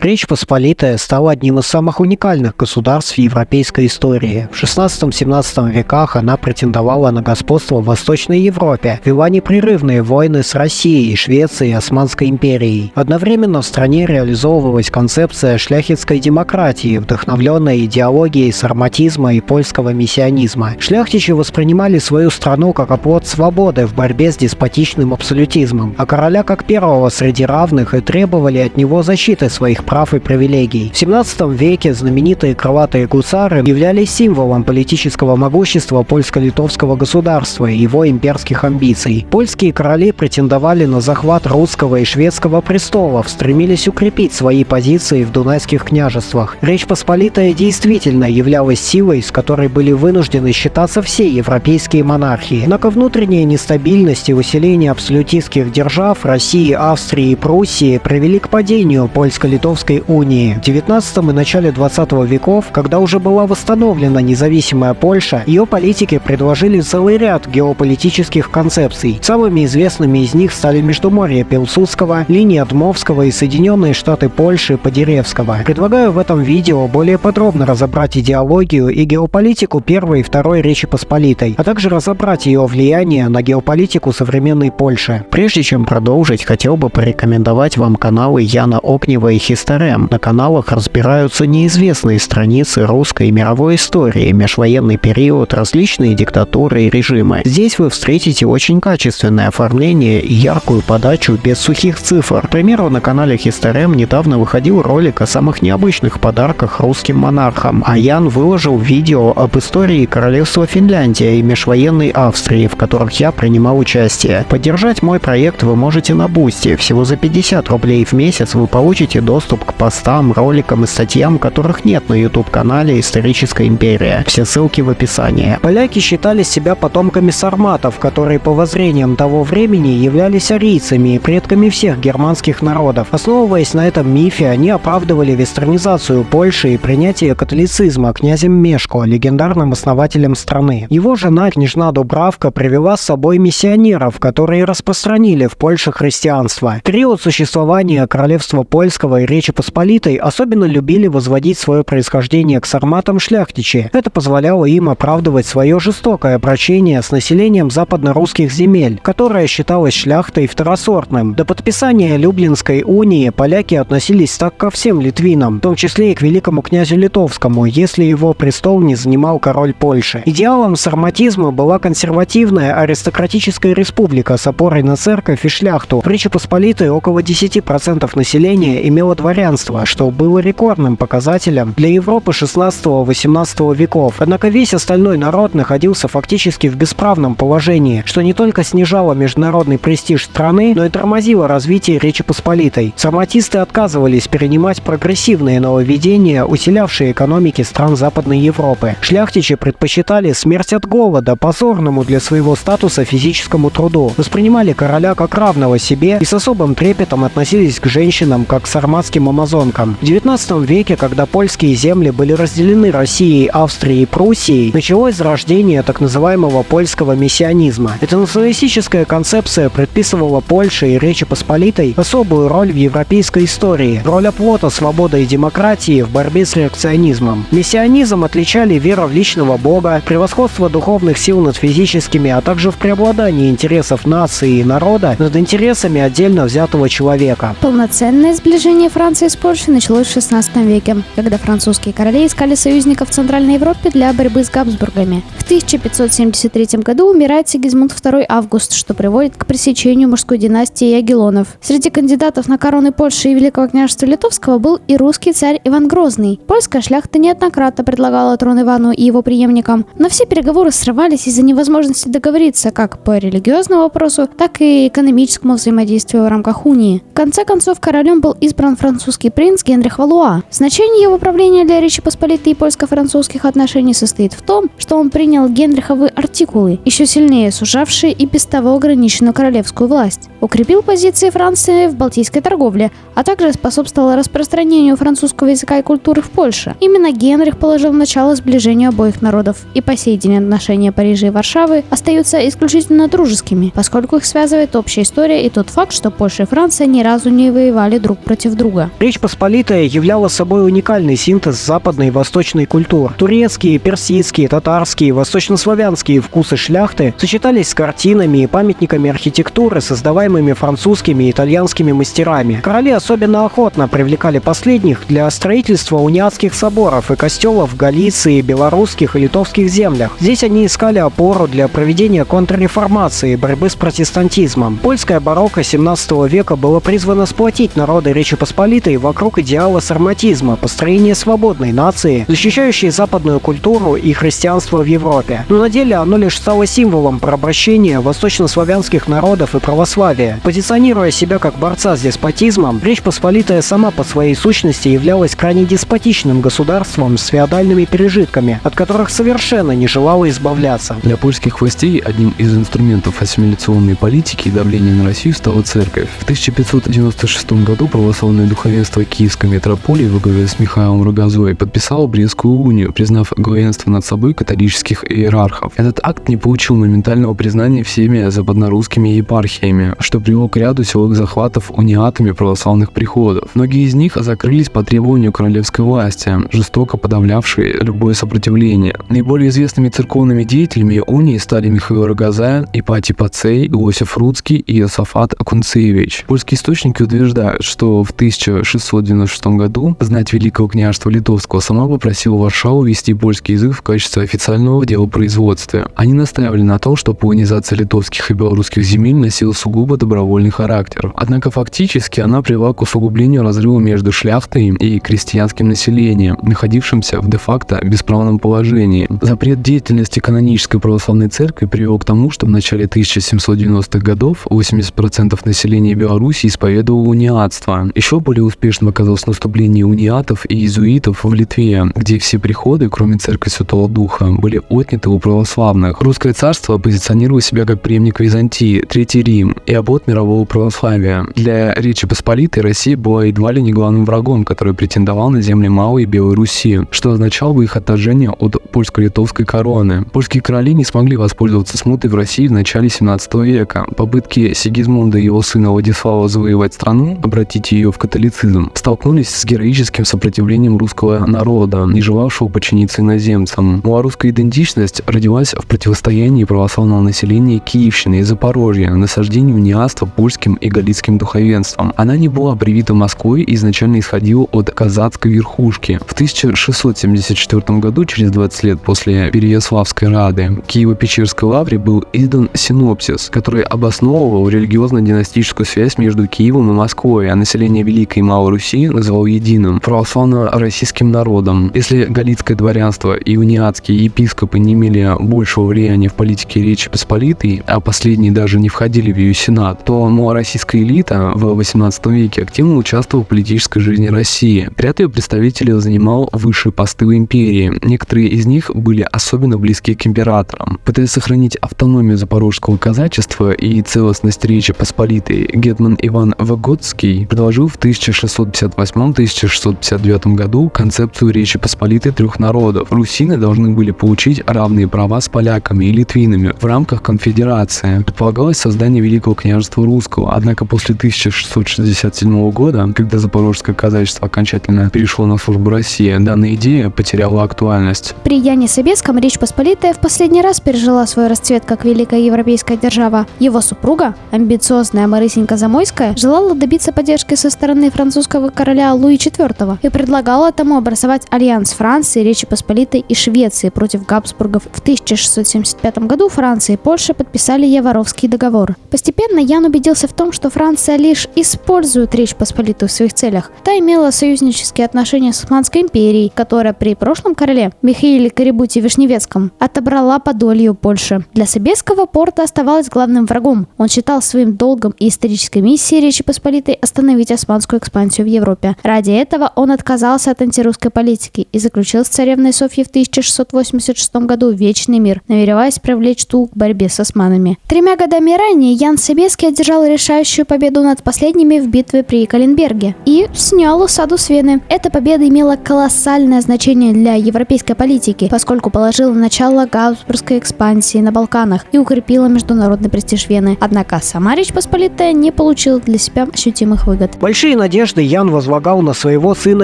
Речь Посполитая стала одним из самых уникальных государств европейской истории. В XVI-XVII веках она претендовала на господство в Восточной Европе, вела непрерывные войны с Россией, Швецией и Османской империей. Одновременно в стране реализовывалась концепция шляхетской демократии, вдохновленная идеологией сарматизма и польского миссионизма. Шляхтичи воспринимали свою страну как оплот свободы в борьбе с деспотичным абсолютизмом, а короля как первого среди равных и требовали от него защиты своих прав и привилегий. В XVII веке знаменитые крылатые гусары являлись символом политического могущества польско-литовского государства и его имперских амбиций. Польские короли претендовали на захват русского и шведского престолов, стремились укрепить свои позиции в Дунайских княжествах. Речь Посполитая действительно являлась силой, с которой были вынуждены считаться все европейские монархии. Однако внутренняя нестабильность и усиление абсолютистских держав России, Австрии и Пруссии привели к падению польско-литовской унии. В XIX и начале XX веков, когда уже была восстановлена независимая Польша, ее политики предложили целый ряд геополитических концепций. Самыми известными из них стали Междуморье Пилсудского, линия Дмовского и Соединенные Штаты Польши Подеревского. Предлагаю в этом видео более подробно разобрать идеологию и геополитику Первой и Второй Речи Посполитой, а также разобрать ее влияние на геополитику современной Польши. Прежде чем продолжить, хотел бы порекомендовать вам каналы Яна Окнева и Хисторем. На каналах разбираются неизвестные страницы русской и мировой истории, межвоенный период, различные диктатуры и режимы. Здесь вы встретите очень качественное оформление и яркую подачу без сухих цифр. К примеру, на канале Хисторем недавно выходил ролик о самых необычных подарках русским монархам, а Ян выложил видео об истории королевства Финляндия и межвоенной Австрии, в которых я принимал участие. Поддержать мой проект вы можете на Бусти. Всего за 50 рублей в месяц вы получите доступ к постам, роликам и статьям, которых нет на YouTube-канале «Историческая империя». Все ссылки в описании. Поляки считали себя потомками сарматов, которые по воззрениям того времени являлись арийцами и предками всех германских народов. Основываясь на этом мифе, они оправдывали вестернизацию Польши и принятие католицизма князем Мешко, легендарным основателем страны. Его жена, княжна Дубравка, привела с собой миссионеров, которые распространили в Польше христианство. В период существования королевства Польского и Речи Посполитой особенно любили возводить свое происхождение к сарматам шляхтичи. Это позволяло им оправдывать свое жестокое обращение с населением западно-русских земель, которое считалось шляхтой второсортным. До подписания Люблинской унии поляки относились так ко всем литвинам, в том числе и к великому князю Литовскому, если его престол не занимал король Польши. Идеалом сарматизма была консервативная аристократическая республика с опорой на церковь и шляхту. В Речи Посполитой около 10% населения имело дворянство, что было рекордным показателем для Европы XVI-XVIII веков. Однако весь остальной народ находился фактически в бесправном положении, что не только снижало международный престиж страны, но и тормозило развитие Речи Посполитой. Сарматисты отказывались перенимать прогрессивные нововведения, усилявшие экономики стран Западной Европы. Шляхтичи предпочитали смерть от голода, позорному для своего статуса физическому труду, воспринимали короля как равного себе и с особым трепетом относились к женщинам как к сарматским амазонкам. В XIX веке, когда польские земли были разделены Россией, Австрией и Пруссией, началось зарождение так называемого польского миссионизма. Эта националистическая концепция предписывала Польше и Речи Посполитой особую роль в европейской истории, роль оплота свободы и демократии в борьбе с реакционизмом. Миссионизм отличали вера в личного бога, превосходство духовных сил над физическими, а также в преобладании интересов нации и народа над интересами отдельно взятого человека. Полноценное сближение Франции с Польшей началось в XVI веке, когда французские короли искали союзников в Центральной Европе для борьбы с Габсбургами. В 1573 году умирает Сигизмунд II Август, что приводит к пресечению мужской династии Ягеллонов. Среди кандидатов на короны Польши и Великого княжества Литовского был и русский царь Иван Грозный. Польская шляхта неоднократно предлагала трон Ивану и его преемникам, но все переговоры срывались из-за невозможности договориться как по религиозному вопросу, так и экономическому взаимодействию в рамках унии. В конце концов, королем был избран французский принц Генрих Валуа. Значение его правления для Речи Посполитой и польско-французских отношений состоит в том, что он принял Генриховы артикулы, еще сильнее сужавшие и без того ограниченную королевскую власть, укрепил позиции Франции в балтийской торговле, а также способствовал распространению французского языка и культуры в Польше. Именно Генрих положил начало сближению обоих народов, и по сей день отношения Парижа и Варшавы остаются исключительно дружескими, поскольку их связывает общая история и тот факт, что Польша и Франция ни разу не воевали друг против друга. Речь Посполитая являла собой уникальный синтез западной и восточной культур. Турецкие, персидские, татарские, восточнославянские вкусы шляхты сочетались с картинами и памятниками архитектуры, создаваемыми французскими и итальянскими мастерами. Короли особенно охотно привлекали последних для строительства униатских соборов и костелов в Галиции, белорусских и литовских землях. Здесь они искали опору для проведения контрреформации и борьбы с протестантизмом. Польское барокко 17 века было призвано сплотить народы Речи Посполитой вокруг идеала сарматизма, построения свободной нации, защищающей западную культуру и христианство в Европе. Но на деле оно лишь стало символом порабощения восточнославянских народов и православия. Позиционируя себя как борца с деспотизмом, Речь Посполитая сама по своей сущности являлась крайне деспотичным государством с феодальными пережитками, от которых совершенно не желала избавляться. Для польских властей одним из инструментов ассимиляционной политики и давления на Россию стала церковь. В 1596 году православное духовенство Киевской митрополии во главе с Михаилом Рогозой подписало Брестскую унию, признав главенство над собой католических иерархов. Этот акт не получил моментального признания всеми западнорусскими епархиями, что привело к ряду силовых захватов униатами православных приходов. Многие из них закрылись по требованию королевской власти, жестоко подавлявшей любое сопротивление. Наиболее известными церковными деятелями унии стали Михаил Рогоза, Ипатий Пацей, Иосиф Руцкий и Иосафат Кунцевич. Польские источники утверждают, что в 1696 году знать Великого княжества Литовского сама попросила Варшаву ввести польский язык в качестве официального в делопроизводстве. Они настаивали на том, что полонизация литовских и белорусских земель носила сугубо добровольный характер. Однако фактически она привела к усугублению разрыва между шляхтой и крестьянским населением, находившимся в де-факто бесправном положении. Запрет деятельности канонической православной церкви привел к тому, что в начале 1790-х годов 80% населения Беларуси исповедовало униатство. Еще более успешным оказалось наступление униатов и иезуитов в Литве, где все приходы, кроме церкви Святого Духа, были отняты у православных. Русское царство позиционировало себя как преемник Византии, Третий Рим и оплот мирового православия. Для Речи Посполитой Россия была едва ли не главным врагом, который претендовал на земли Малой и Белой Руси, что означало бы их отторжение от польско-литовской короны. Польские короли не смогли воспользоваться смутой в России в начале 17 века. Попытки Сигизмунда и его сына Владислава завоевать страну, обратить ее в католицизм, столкнулись с героическим сопротивлением русского народа, не желавшего подчиниться иноземцам. Малорусская идентичность родилась в противостоянии православного населения Киевщины и Запорожья, насаждению униатства польским и галицким духовенством. Она не была привита Москвой и изначально исходила от казацкой верхушки. В 1674 году, через 20 лет после Переяславской рады, Киево-Печерской лавре был издан синопсис, который обосновывал религиозно-династическую связь между Киевом и Москвой, а население Великой и Малой Руси называл единым православно-российским народом. Если галицкое дворянство и униатские епископы не имели большего влияния в политике Речи Посполитой, а последние даже не входили в ее сенат, то малороссийская элита в XVIII веке активно участвовала в политической жизни России. Ряд ее представителей занимал высшие посты в империи. Некоторые из них были особенно близки к императорам. Пытаясь сохранить автономию запорожского казачества и целостность Речи Посполитой, гетман Иван Выгодский предложил в 1658-1659 году концепцию Речи Посполитой трех народов. Русины должны были получить равные права с поляками и литвинами в рамках конфедерации. Предполагалось создание Великого княжества Русского, однако после 1667 года, когда запорожское казачество окончательно перешло на службу России, данная идея потеряла актуальность. При Яне Собеском Речь Посполитая в последний раз пережила свой расцвет как великая европейская держава. Его супруга, амбициозная Марысенька Замойская, желала добиться поддержки со стороны французского короля Луи IV и предлагала тому образовать альянс Франции, Речи Посполитой и Швеции против Габсбургов. В 1675 году Франция и Польша подписали Яворовский договор. Постепенно Ян убедился в том, что Франция лишь использует Речь Посполитую в своих целях. Та имела союзнические отношения с Османской империей, которая при прошлом короле Михаиле Карибуте-Вишневецком отобрала Подолье у Польши. Для Собесского Порта оставалась главным врагом. Он считал своим долгом и исторической миссией Речи Посполитой остановить османскую экспансию в Европе. Ради этого он отказался от антирусской политики и заключил с царевной Софьей в 1686 году вечный мир, намереваясь привлечь ту к борьбе с османами. 3 годами ранее Ян Собеский одержал решающую победу над последними в битве при Калинберге и снял осаду с Вены. Эта победа имела колоссальное значение для европейской политики, поскольку положила начало Габсбургской экспансии на Балканах и укрепила международный престиж Вены. Однако сама Речь Посполитая не получила для себя ощутимых выгод. Большие надежды надежды Ян возлагал на своего сына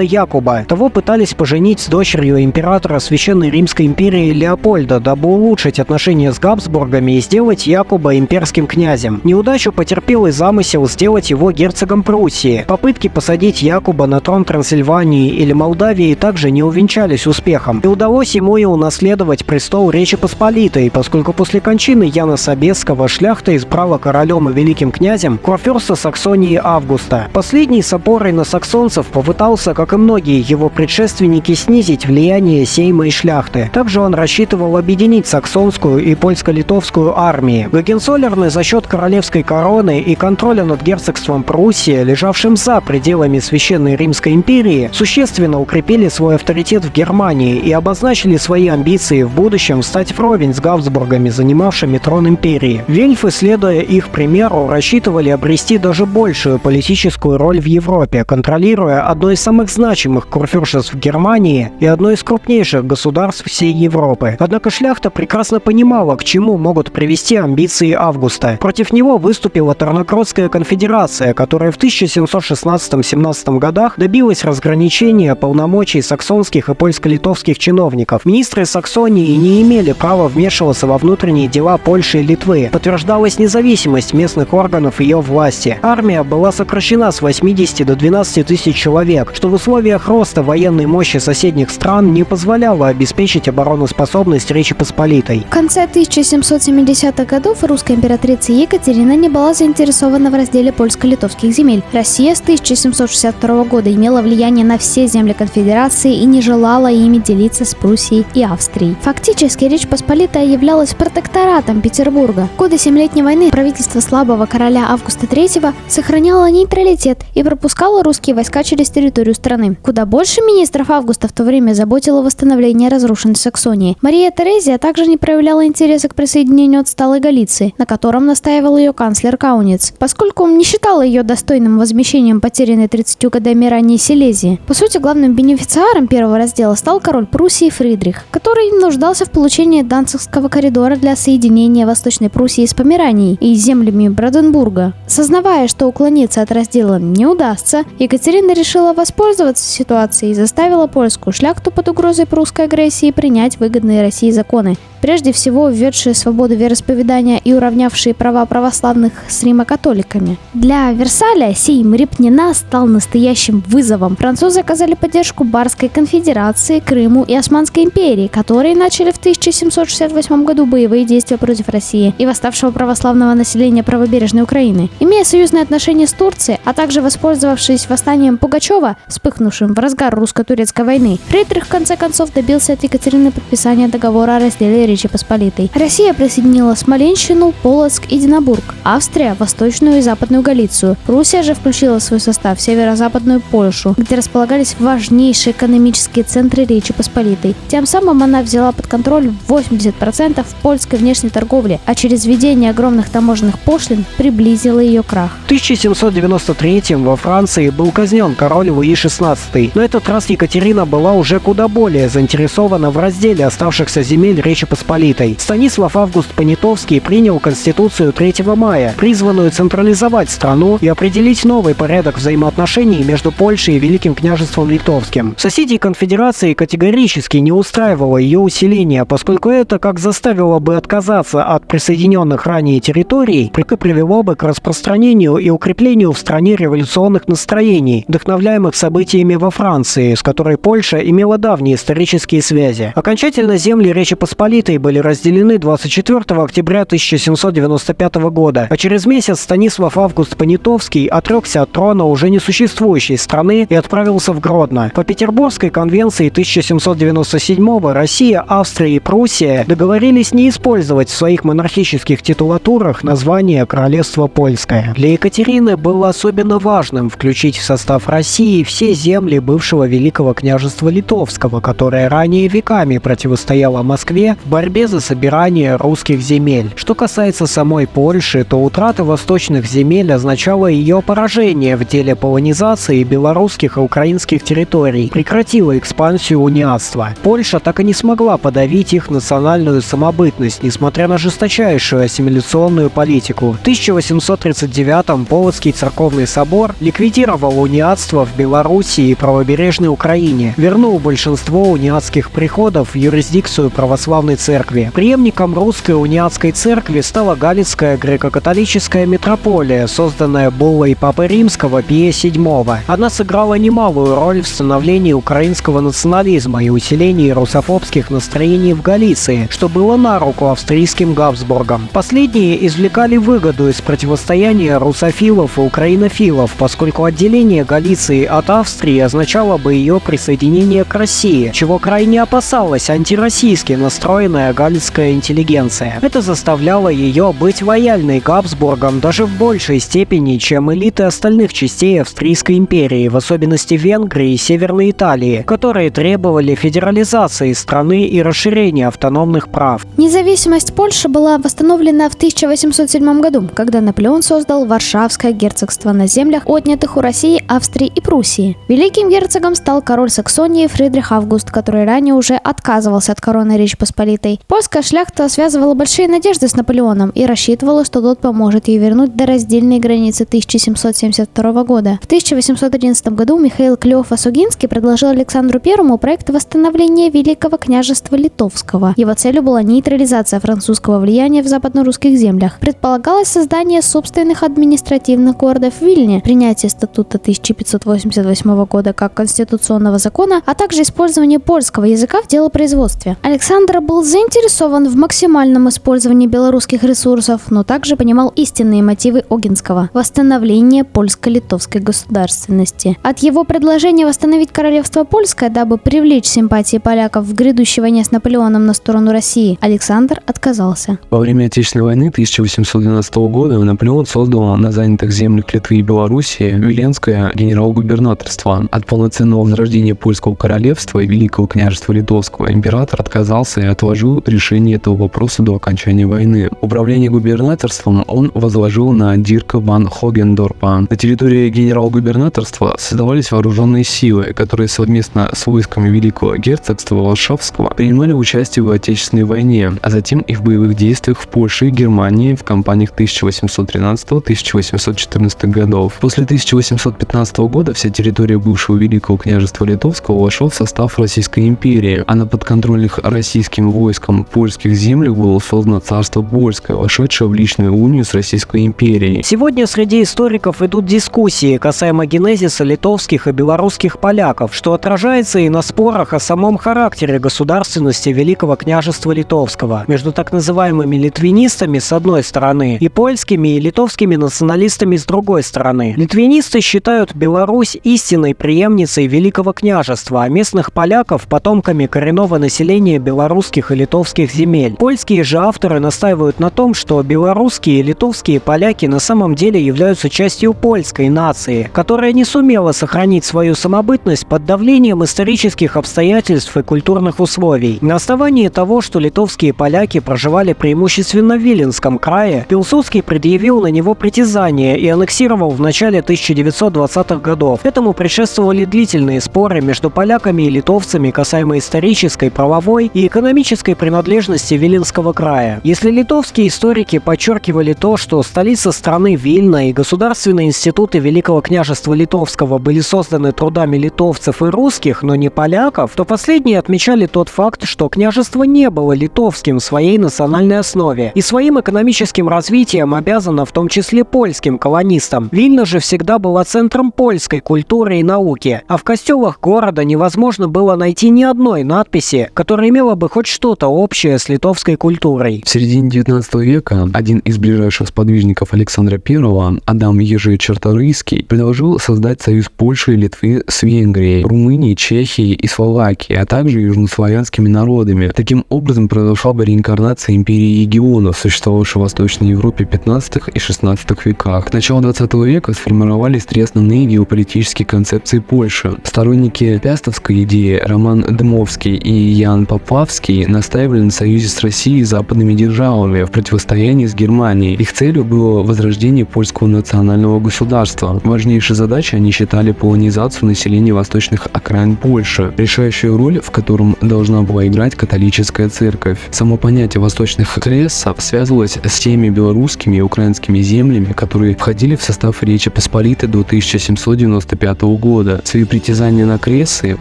Якуба. Того пытались поженить с дочерью императора Священной Римской империи Леопольда, дабы улучшить отношения с Габсбургами и сделать Якуба имперским князем. Неудачу потерпел и замысел сделать его герцогом Пруссии. Попытки посадить Якуба на трон Трансильвании или Молдавии также не увенчались успехом, и удалось ему и унаследовать престол Речи Посполитой, поскольку после кончины Яна Собесского шляхта избрала королем и великим князем курфюрста Саксонии Августа. Последний с опорой на саксонцев попытался, как и многие его предшественники, снизить влияние сейма и шляхты. Также он рассчитывал объединить саксонскую и польско-литовскую армии. Гогенцоллерны за счет королевской короны и контроля над герцогством Пруссия, лежавшим за пределами Священной Римской империи, существенно укрепили свой авторитет в Германии и обозначили свои амбиции в будущем стать вровень с Габсбургами, занимавшими трон империи. Вельфы, следуя их примеру, рассчитывали обрести даже большую политическую роль в Европе, контролируя одно из самых значимых курфюрств в Германии и одно из крупнейших государств всей Европы. Однако шляхта прекрасно понимала, к чему могут привести амбиции Августа. Против него выступила Тарнокротская конфедерация, которая в 1716-17 годах добилась разграничения полномочий саксонских и польско-литовских чиновников. Министры Саксонии не имели права вмешиваться во внутренние дела Польши и Литвы. Подтверждалась независимость местных органов ее власти. Армия была сокращена с 80 до 12 тысяч человек, что в условиях роста военной мощи соседних стран не позволяло обеспечить обороноспособность Речи Посполитой. В конце 1770-х годов русская императрица Екатерина не была заинтересована в разделе польско-литовских земель. Россия с 1762 года имела влияние на все земли конфедерации и не желала ими делиться с Пруссией и Австрией. Фактически Речь Посполитая являлась протекторатом Петербурга. В годы Семилетней войны правительство слабого короля Августа III сохраняло нейтралитет и пропускало русские войска через территорию страны. Куда больше министров Августа в то время заботило восстановление разрушенной Саксонии. Мария Терезия также не проявляла интереса к присоединению отсталой Галиции, на котором настаивал ее канцлер Кауниц, поскольку он не считал ее достойным возмещением потерянной 30 годами ранее Силезии. По сути, главным бенефициаром первого раздела стал король Пруссии Фридрих, который нуждался в получении Данцигского коридора для соединения Восточной Пруссии с Померанией и землями Бранденбурга. Сознавая, что уклониться от раздела не удастся, Екатерина решила воспользоваться ситуацией и заставила польскую шляхту под угрозой прусской агрессии принять выгодные России законы, прежде всего введшие свободу вероисповедания и уравнявшие права православных с римокатоликами. Для Версаля сейм Репнина стал настоящим вызовом. Французы оказали поддержку Барской конфедерации, Крыму и Османской империи, которые начали в 1768 году боевые действия против России и восставшего православного населения правобережной Украины. Имея союзные отношения с Турцией, а также воспользовавшись восстанием Пугачева, вспыхнувшим в разгар русско-турецкой войны, Фридрих в конце концов добился от Екатерины подписания договора о разделе Речи Посполитой. Россия присоединила Смоленщину, Полоцк и Динабург, Австрия – Восточную и Западную Галицию. Пруссия же включила в свой состав северо-западную Польшу, где располагались важнейшие экономические центры Речи Посполитой. Тем самым она взяла под контроль 80% польской внешней торговли, а через введение огромных таможенных пошлин приблизила ее крах. В 1793 во Франции был казнен король Луи XVI. На этот раз Екатерина была уже куда более заинтересована в разделе оставшихся земель Речи Посполитой. Станислав Август Понятовский принял Конституцию 3 мая, призванную централизовать страну и определить новый порядок взаимоотношений между Польшей и Великим княжеством Литовским. Соседей конфедерации категорически не устраивало ее усиление, поскольку это как заставило бы отказаться от присоединенных ранее территорий, так и привело бы к распространению и укреплению в стране революционных настроений, вдохновляемых событиями во Франции, с которой Польша имела давние исторические связи. Окончательно земли Речи Посполитой были разделены 24 октября 1795 года, а через месяц Станислав Август Понятовский отрекся от трона уже несуществующей страны и отправился в Гродно. По Петербургской конвенции 1797 Россия, Австрия и Пруссия договорились не использовать в своих монархических титулатурах название «Королевство Польское». Для Екатерины было особенно важным включить в состав России все земли бывшего Великого княжества Литовского, которое ранее веками противостояло Москве в борьбе борьбе за собирание русских земель. Что касается самой Польши, то утрата восточных земель означала ее поражение в деле полонизации белорусских и украинских территорий, прекратила экспансию униатства. Польша так и не смогла подавить их национальную самобытность, несмотря на жесточайшую ассимиляционную политику. В 1839-м Полоцкий церковный собор ликвидировал униатство в Белоруссии и правобережной Украине, вернул большинство униатских приходов в юрисдикцию православной церкви. Преемником русской униатской церкви стала Галицкая греко-католическая митрополия, созданная буллой Папы Римского Пия VII. Она сыграла немалую роль в становлении украинского национализма и усилении русофобских настроений в Галиции, что было на руку австрийским Габсбургам. Последние извлекали выгоду из противостояния русофилов и украинофилов, поскольку отделение Галиции от Австрии означало бы ее присоединение к России, чего крайне опасалась антироссийски настроенная галицкая интеллигенция. Это заставляло ее быть лояльной Габсбургам даже в большей степени, чем элиты остальных частей Австрийской империи, в особенности Венгрии и Северной Италии, которые требовали федерализации страны и расширения автономных прав. Независимость Польши была восстановлена в 1807 году, когда Наполеон создал Варшавское герцогство на землях, отнятых у России, Австрии и Пруссии. Великим герцогом стал король Саксонии Фридрих Август, который ранее уже отказывался от короны Речи Посполитой. Польская шляхта связывала большие надежды с Наполеоном и рассчитывала, что тот поможет ей вернуть до раздельной границы 1772 года. В 1811 году Михаил Клёв-Осугинский предложил Александру I проект восстановления Великого княжества Литовского. Его целью была нейтрализация французского влияния в западно-русских землях. Предполагалось создание собственных административных городов в Вильне, принятие статута 1588 года как конституционного закона, а также использование польского языка в делопроизводстве. Александр был заинтересован в максимальном использовании белорусских ресурсов, но также понимал истинные мотивы Огинского – восстановление польско-литовской государственности. От его предложения восстановить королевство польское, дабы привлечь симпатии поляков в грядущей войне с Наполеоном на сторону России, Александр отказался. Во время Отечественной войны 1812 года Наполеон создал на занятых землях Литвы и Белоруссии Виленское генерал-губернаторство. От полноценного возрождения польского королевства и Великого княжества Литовского император отказался и отложил решение этого вопроса до окончания войны. Управление губернаторством он возложил на Дирка ван Хогендорпа. На территории генерал-губернаторства создавались вооруженные силы, которые совместно с войсками Великого герцогства Варшавского принимали участие в Отечественной войне, а затем и в боевых действиях в Польше и Германии в кампаниях 1813-1814 годов. После 1815 года вся территория бывшего Великого княжества Литовского вошла в состав Российской империи, а на подконтрольных российским войском польских землях было создано царство польское, вошедшее в личную унию с Российской империей. Сегодня среди историков идут дискуссии касаемо генезиса литовских и белорусских поляков, что отражается и на спорах о самом характере государственности Великого княжества Литовского между так называемыми литвинистами с одной стороны и польскими и литовскими националистами с другой стороны. Литвинисты считают Беларусь истинной преемницей Великого княжества, а местных поляков потомками коренного населения белорусских и литовских земель. Польские же авторы настаивают на том, что белорусские и литовские поляки на самом деле являются частью польской нации, которая не сумела сохранить свою самобытность под давлением исторических обстоятельств и культурных условий. На основании того, что литовские поляки проживали преимущественно в Виленском крае, Пилсудский предъявил на него притязание и аннексировал в начале 1920-х годов. Этому предшествовали длительные споры между поляками и литовцами касаемо исторической, правовой и экономической принадлежности Виленского края. Если литовские историки подчеркивали то, что столица страны Вильна и государственные институты Великого княжества Литовского были созданы трудами литовцев и русских, но не поляков, то последние отмечали тот факт, что княжество не было литовским в своей национальной основе и своим экономическим развитием обязано в том числе польским колонистам. Вильна же всегда была центром польской культуры и науки, а в костелах города невозможно было найти ни одной надписи, которая имела бы хоть что-то общее с литовской культурой. В середине 19 века один из ближайших сподвижников Александра I, Адам Ежи Чарторийский, предложил создать союз Польши и Литвы с Венгрией, Румынией, Чехией и Словакией, а также южнославянскими народами. Таким образом произошла бы реинкарнация империи регионов, существовавшей в Восточной Европе в 15 и 16 веках. К началу 20 века сформировались три основные геополитические концепции Польши. Сторонники пястовской идеи Роман Дмовский и Ян Поплавский на настаивали на союзе с Россией и западными державами в противостоянии с Германией. Их целью было возрождение польского национального государства. Важнейшей задачей они считали полонизацию населения восточных окраин Польши, решающую роль в котором должна была играть католическая церковь. Само понятие восточных крессов связывалось с теми белорусскими и украинскими землями, которые входили в состав Речи Посполитой до 1795 года. Свои притязания на крессы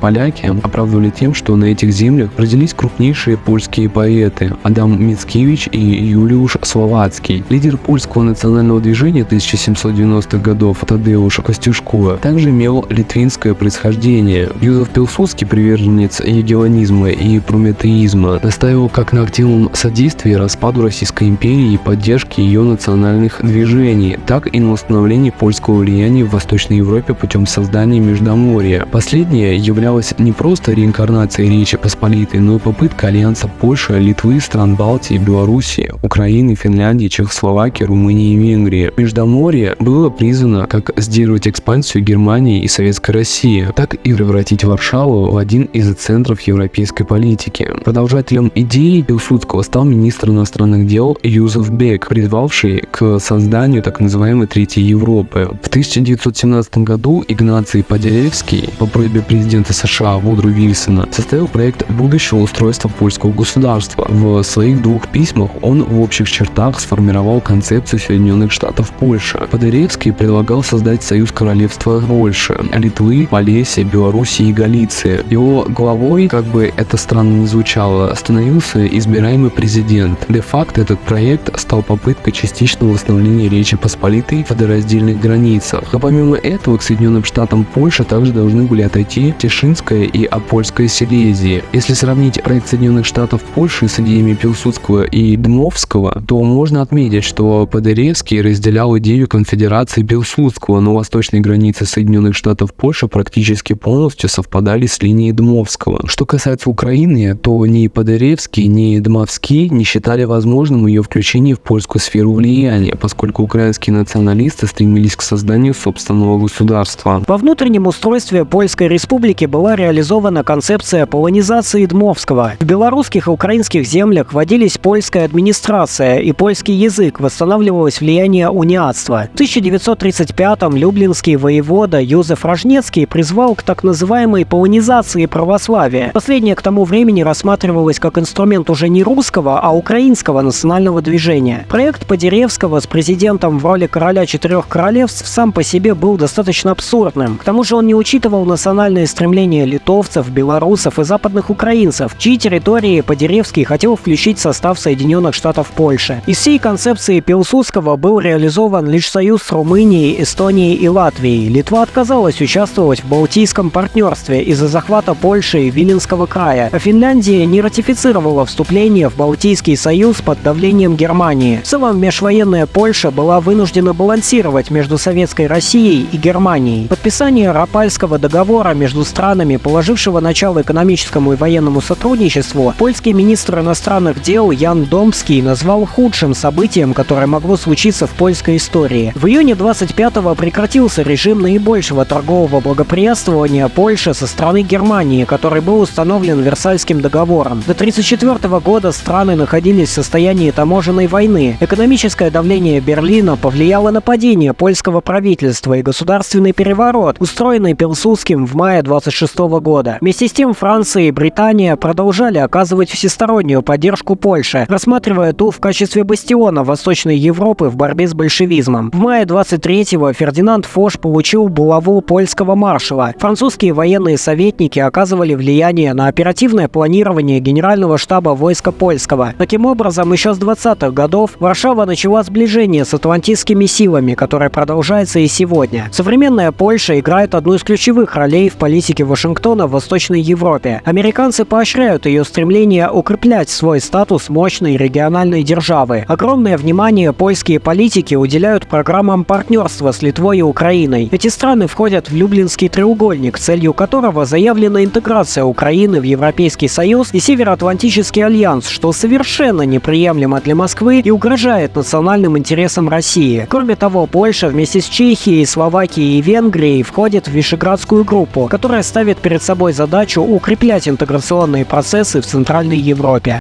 поляки оправдывали тем, что на этих землях родились крупнейшие польские поэты Адам Мицкевич и Юлиуш Словацкий. Лидер польского национального движения 1790-х годов Тадеуш Костюшко также имел литвинское происхождение. Юзеф Пилсудский, приверженец егелонизма и прометеизма, настаивал как на активном содействии распаду Российской империи и поддержке ее национальных движений, так и на установлении польского влияния в Восточной Европе путем создания Междуморья. Последнее являлось не просто реинкарнацией Речи Посполитой, но и попыткой альянса Польши, Литвы, стран Балтии, Белоруссии, Украины, Финляндии, Чехословакии, Румынии и Венгрии. Междуморье было призвано как сдерживать экспансию Германии и Советской России, так и превратить Варшаву в один из центров европейской политики. Продолжателем идеи Пилсудского стал министр иностранных дел Юзеф Бек, призвавший к созданию так называемой Третьей Европы. В 1917 году Игнаций Падеревский по просьбе президента США Вудру Вильсона составил проект будущего устройства польского государства. В своих двух письмах он в общих чертах сформировал концепцию Соединенных Штатов Польши. Падеревский предлагал создать союз королевства Польши, Литвы, Полесья, Белоруссии и Галиции. Его главой, как бы это странно ни звучало, становился избираемый президент. Де-факто этот проект стал попыткой частичного восстановления Речи Посполитой в водораздельных границах. Но помимо этого к Соединенным Штатам Польши также должны были отойти Тишинская и Апольская Силезия. Если сравнить проект Соединенных Штатов Польши с идеями Пилсудского и Дмовского, то можно отметить, что Падеревский разделял идею конфедерации Пилсудского, но восточные границы Соединенных Штатов Польши практически полностью совпадали с линией Дмовского. Что касается Украины, то ни Падеревский, ни Дмовский не считали возможным ее включение в польскую сферу влияния, поскольку украинские националисты стремились к созданию собственного государства. Во внутреннем устройстве Польской Республики была реализована концепция полонизации Дмовского. В белорусских и украинских землях вводились польская администрация и польский язык, восстанавливалось влияние униатства. В 1935-м люблинский воевода Юзеф Рожнецкий призвал к так называемой полонизации православия. Последнее к тому времени рассматривалось как инструмент уже не русского, а украинского национального движения. Проект Падеревского с президентом в роли короля четырех королевств сам по себе был достаточно абсурдным. К тому же он не учитывал национальные стремления литовцев, белорусов и западных украинцев, чьи территории Падеревский хотел включить в состав Соединенных Штатов Польши. Из всей концепции Пилсудского был реализован лишь союз с Румынией, Эстонией и Латвией. Литва отказалась участвовать в Балтийском партнерстве из-за захвата Польши и Виленского края, а Финляндия не ратифицировала вступление в Балтийский союз под давлением Германии. В целом, межвоенная Польша была вынуждена балансировать между Советской Россией и Германией. Подписание Рапальского договора между странами, положившего начало экономическому и военному сотрудничеству, польский министр иностранных дел Ян Домский назвал худшим событием, которое могло случиться в польской истории. В июне 25-го прекратился режим наибольшего торгового благоприятствования Польши со стороны Германии, который был установлен Версальским договором. До 1934 года страны находились в состоянии таможенной войны. Экономическое давление Берлина повлияло на падение польского правительства и государственный переворот, устроенный Пилсудским в мае 26 года. Вместе с тем Франция и Британия продолжали оказывать всестороннюю поддержку Польше, рассматривая ту в качестве бастиона Восточной Европы в борьбе с большевизмом. В мае 23-го Фердинанд Фош получил булаву польского маршала. Французские военные советники оказывали влияние на оперативное планирование Генерального штаба войска польского. Таким образом, еще с 20-х годов Варшава начала сближение с атлантистскими силами, которое продолжается и сегодня. Современная Польша играет одну из ключевых ролей в политике Вашингтона в Восточной Европе. Американцы поощряют ее стремление укреплять свой статус мощной региональной державы. Огромное внимание польские политики уделяют программам партнерства с Литвой и Украиной. Эти страны входят в Люблинский треугольник, целью которого заявлена интеграция Украины в Европейский Союз и Североатлантический альянс, что совершенно неприемлемо для Москвы и угрожает национальным интересам России. Кроме того, Польша вместе с Чехией, Словакией и Венгрией входит в Вишеградскую группу, которая ставит перед собой задачу укреплять интеграционные процессы в Центральной Европе.